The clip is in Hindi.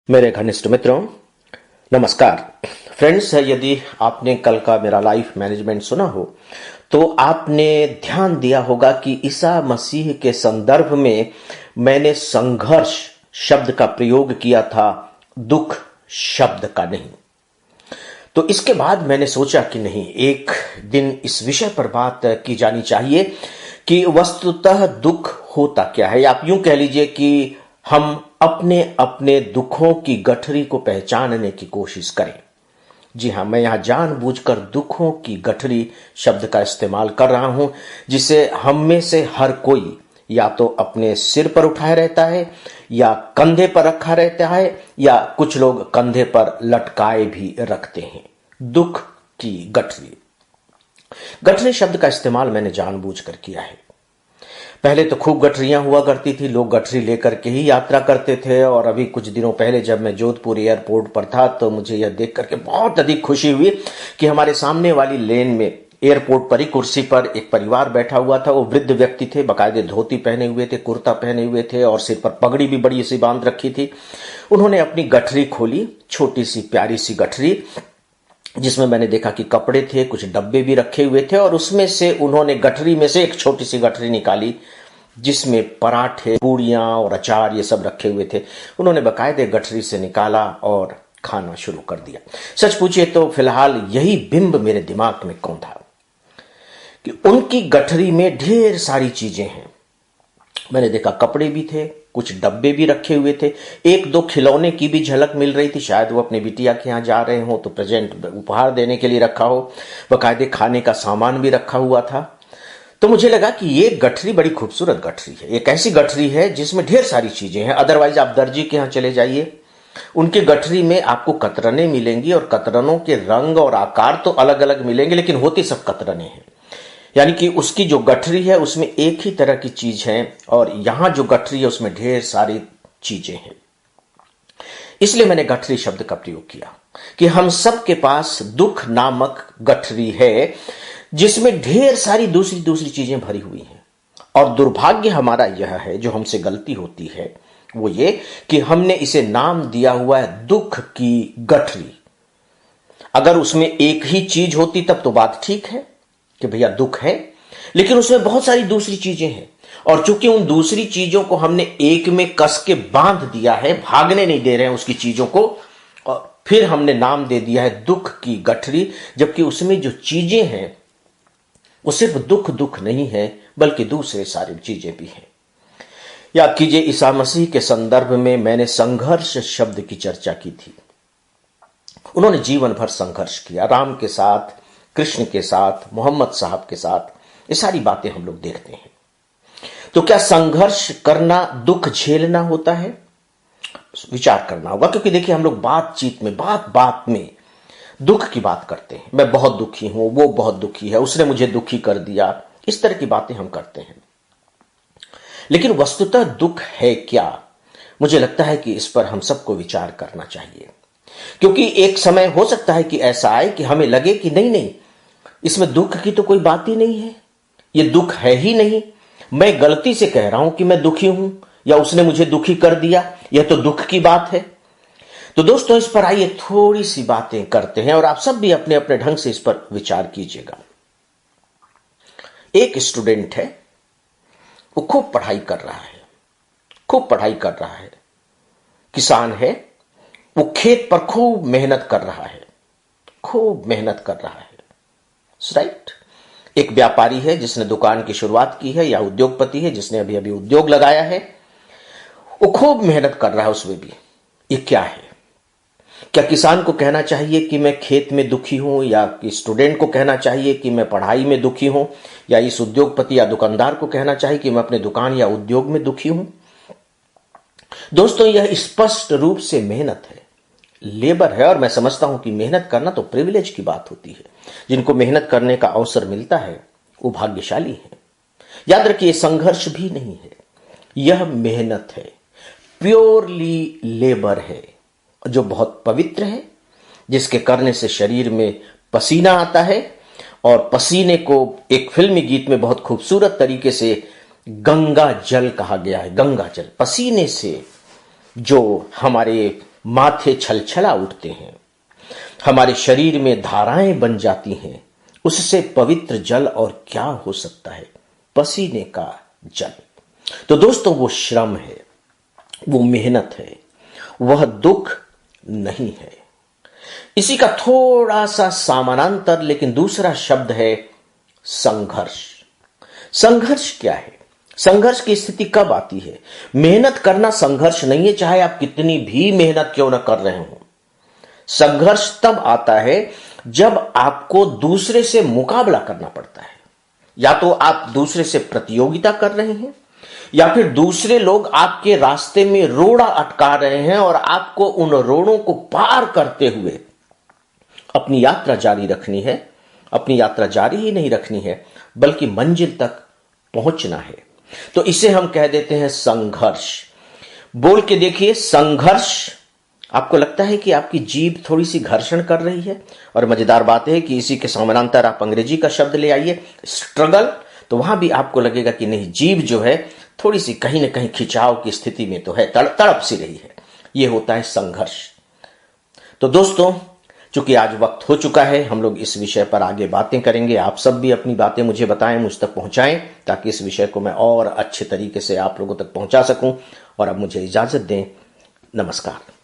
मेरे घनिष्ठ मित्रों, नमस्कार। फ्रेंड्स, यदि आपने कल का मेरा लाइफ मैनेजमेंट सुना हो तो आपने ध्यान दिया होगा कि ईसा मसीह के संदर्भ में मैंने संघर्ष शब्द का प्रयोग किया था, दुख शब्द का नहीं। तो इसके बाद मैंने सोचा कि नहीं, एक दिन इस विषय पर बात की जानी चाहिए कि वस्तुतः दुख होता क्या है। आप यूं कह लीजिए कि हम अपने अपने दुखों की गठरी को पहचानने की कोशिश करें। जी हां, मैं यहां जानबूझकर दुखों की गठरी शब्द का इस्तेमाल कर रहा हूं, जिसे हम में से हर कोई या तो अपने सिर पर उठाए रहता है या कंधे पर रखा रहता है या कुछ लोग कंधे पर लटकाए भी रखते हैं। दुख की गठरी। गठरी शब्द का इस्तेमाल मैंने जानबूझकर किया है। पहले तो खूब गठरियां हुआ करती थी, लोग गठरी लेकर के ही यात्रा करते थे। और अभी कुछ दिनों पहले जब मैं जोधपुर एयरपोर्ट पर था तो मुझे यह देख करके बहुत अधिक खुशी हुई कि हमारे सामने वाली लेन में एयरपोर्ट पर ही कुर्सी पर एक परिवार बैठा हुआ था। वो वृद्ध व्यक्ति थे, बाकायदे धोती पहने हुए थे, कुर्ता पहने हुए थे और सिर पर पगड़ी भी बड़ी सी बांध रखी थी। उन्होंने अपनी गठरी खोली, छोटी सी प्यारी सी गठरी, जिसमें मैंने देखा कि कपड़े थे, कुछ डब्बे भी रखे हुए थे और उसमें से उन्होंने गठरी में से एक छोटी सी गठरी निकाली जिसमें पराठे, पूड़ियां और अचार ये सब रखे हुए थे। उन्होंने बाकायदे गठरी से निकाला और खाना शुरू कर दिया। सच पूछिए तो फिलहाल यही बिंब मेरे दिमाग में कौन था कि उनकी गठरी में ढेर सारी चीजें हैं। मैंने देखा कपड़े भी थे, कुछ डब्बे भी रखे हुए थे, एक दो खिलौने की भी झलक मिल रही थी। शायद वो अपनी बिटिया के यहाँ जा रहे हो तो प्रेजेंट उपहार देने के लिए रखा हो। बाकायदे खाने का सामान भी रखा हुआ था। तो मुझे लगा कि ये गठरी बड़ी खूबसूरत गठरी है। एक ऐसी गठरी है जिसमें ढेर सारी चीजें हैं। अदरवाइज आप दर्जी के यहाँ चले जाइए, उनकी गठरी में आपको कतरने मिलेंगी और कतरनों के रंग और आकार तो अलग अलग मिलेंगे, लेकिन होती सब कतरने हैं। यानी कि उसकी जो गठरी है उसमें एक ही तरह की चीज है और यहां जो गठरी है उसमें ढेर सारी चीजें हैं। इसलिए मैंने गठरी शब्द का प्रयोग किया कि हम सब के पास दुख नामक गठरी है जिसमें ढेर सारी दूसरी दूसरी चीजें भरी हुई हैं। और दुर्भाग्य हमारा यह है, जो हमसे गलती होती है वो ये कि हमने इसे नाम दिया हुआ है दुख की गठरी। अगर उसमें एक ही चीज होती तब तो बात ठीक है कि भैया दुख है, लेकिन उसमें बहुत सारी दूसरी चीजें हैं और चूंकि उन दूसरी चीजों को हमने एक में कस के बांध दिया है, भागने नहीं दे रहे हैं उसकी चीजों को, और फिर हमने नाम दे दिया है दुख की गठरी। जबकि उसमें जो चीजें हैं वो सिर्फ दुख दुख नहीं है बल्कि दूसरे सारी चीजें भी हैं। याद कीजिए, ईसा मसीह के संदर्भ में मैंने संघर्ष शब्द की चर्चा की थी। उन्होंने जीवन भर संघर्ष किया, राम के साथ, कृष्ण के साथ, मोहम्मद साहब के साथ। ये सारी बातें हम लोग देखते हैं। तो क्या संघर्ष करना दुख झेलना होता है? विचार करना होगा, क्योंकि देखिए हम लोग बातचीत में, बात बात में दुख की बात करते हैं। मैं बहुत दुखी हूं, वो बहुत दुखी है, उसने मुझे दुखी कर दिया, इस तरह की बातें हम करते हैं। लेकिन वस्तुतः दुख है क्या? मुझे लगता है कि इस पर हम सबको विचार करना चाहिए, क्योंकि एक समय हो सकता है कि ऐसा आए कि हमें लगे कि नहीं नहीं, इसमें दुख की तो कोई बात ही नहीं है, ये दुख है ही नहीं, मैं गलती से कह रहा हूं कि मैं दुखी हूं या उसने मुझे दुखी कर दिया, यह तो दुख की बात है। तो दोस्तों, इस पर आइए थोड़ी सी बातें करते हैं और आप सब भी अपने अपने ढंग से इस पर विचार कीजिएगा। एक स्टूडेंट है, वो खूब पढ़ाई कर रहा है, खूब पढ़ाई कर रहा है, किसान है, वो खेत पर खूब मेहनत कर रहा है, खूब मेहनत कर रहा है, राइट। एक व्यापारी है जिसने दुकान की शुरुआत की है, या उद्योगपति है जिसने अभी अभी उद्योग लगाया है, वो खूब मेहनत कर रहा है उसमें भी। ये क्या है? क्या किसान को कहना चाहिए कि मैं खेत में दुखी हूं, या स्टूडेंट को कहना चाहिए कि मैं पढ़ाई में दुखी हूं, या इस उद्योगपति या दुकानदार को कहना चाहिए कि मैं अपने दुकान या उद्योग में दुखी हूं? दोस्तों, यह स्पष्ट रूप से मेहनत है, लेबर है। और मैं समझता हूं कि मेहनत करना तो प्रिविलेज की बात होती है। जिनको मेहनत करने का अवसर मिलता है वो भाग्यशाली है। याद रखिए, संघर्ष भी नहीं है, यह मेहनत है, प्योरली लेबर है, जो बहुत पवित्र है, जिसके करने से शरीर में पसीना आता है। और पसीने को एक फिल्मी गीत में बहुत खूबसूरत तरीके से गंगा जल कहा गया है। गंगा जल, पसीने से जो हमारे माथे छलछला उठते हैं, हमारे शरीर में धाराएं बन जाती हैं। उससे पवित्र जल और क्या हो सकता है? पसीने का जल। तो दोस्तों, वो श्रम है, वो मेहनत है, वह दुख नहीं है। इसी का थोड़ा सा समानांतर लेकिन दूसरा शब्द है संघर्ष। संघर्ष क्या है? संघर्ष की स्थिति कब आती है? मेहनत करना संघर्ष नहीं है, चाहे आप कितनी भी मेहनत क्यों न कर रहे हो। संघर्ष तब आता है जब आपको दूसरे से मुकाबला करना पड़ता है। या तो आप दूसरे से प्रतियोगिता कर रहे हैं, या फिर दूसरे लोग आपके रास्ते में रोड़ा अटका रहे हैं और आपको उन रोड़ों को पार करते हुए अपनी यात्रा जारी रखनी है। अपनी यात्रा जारी ही नहीं रखनी है, बल्कि मंजिल तक पहुंचना है। तो इसे हम कह देते हैं संघर्ष। बोल के देखिए, संघर्ष। आपको लगता है कि आपकी जीभ थोड़ी सी घर्षण कर रही है? और मजेदार बात है कि इसी के समानांतर आप अंग्रेजी का शब्द ले आइए, स्ट्रगल। तो वहां भी आपको लगेगा कि नहीं, जीभ जो है थोड़ी सी कहीं ना कहीं खिंचाव की स्थिति में तो है, तड़प सी रही है। यह होता है संघर्ष। तो दोस्तों, चूंकि आज वक्त हो चुका है, हम लोग इस विषय पर आगे बातें करेंगे। आप सब भी अपनी बातें मुझे बताएं, मुझ तक पहुंचाएं, ताकि इस विषय को मैं और अच्छे तरीके से आप लोगों तक पहुंचा सकूं। और अब मुझे इजाजत दें। नमस्कार।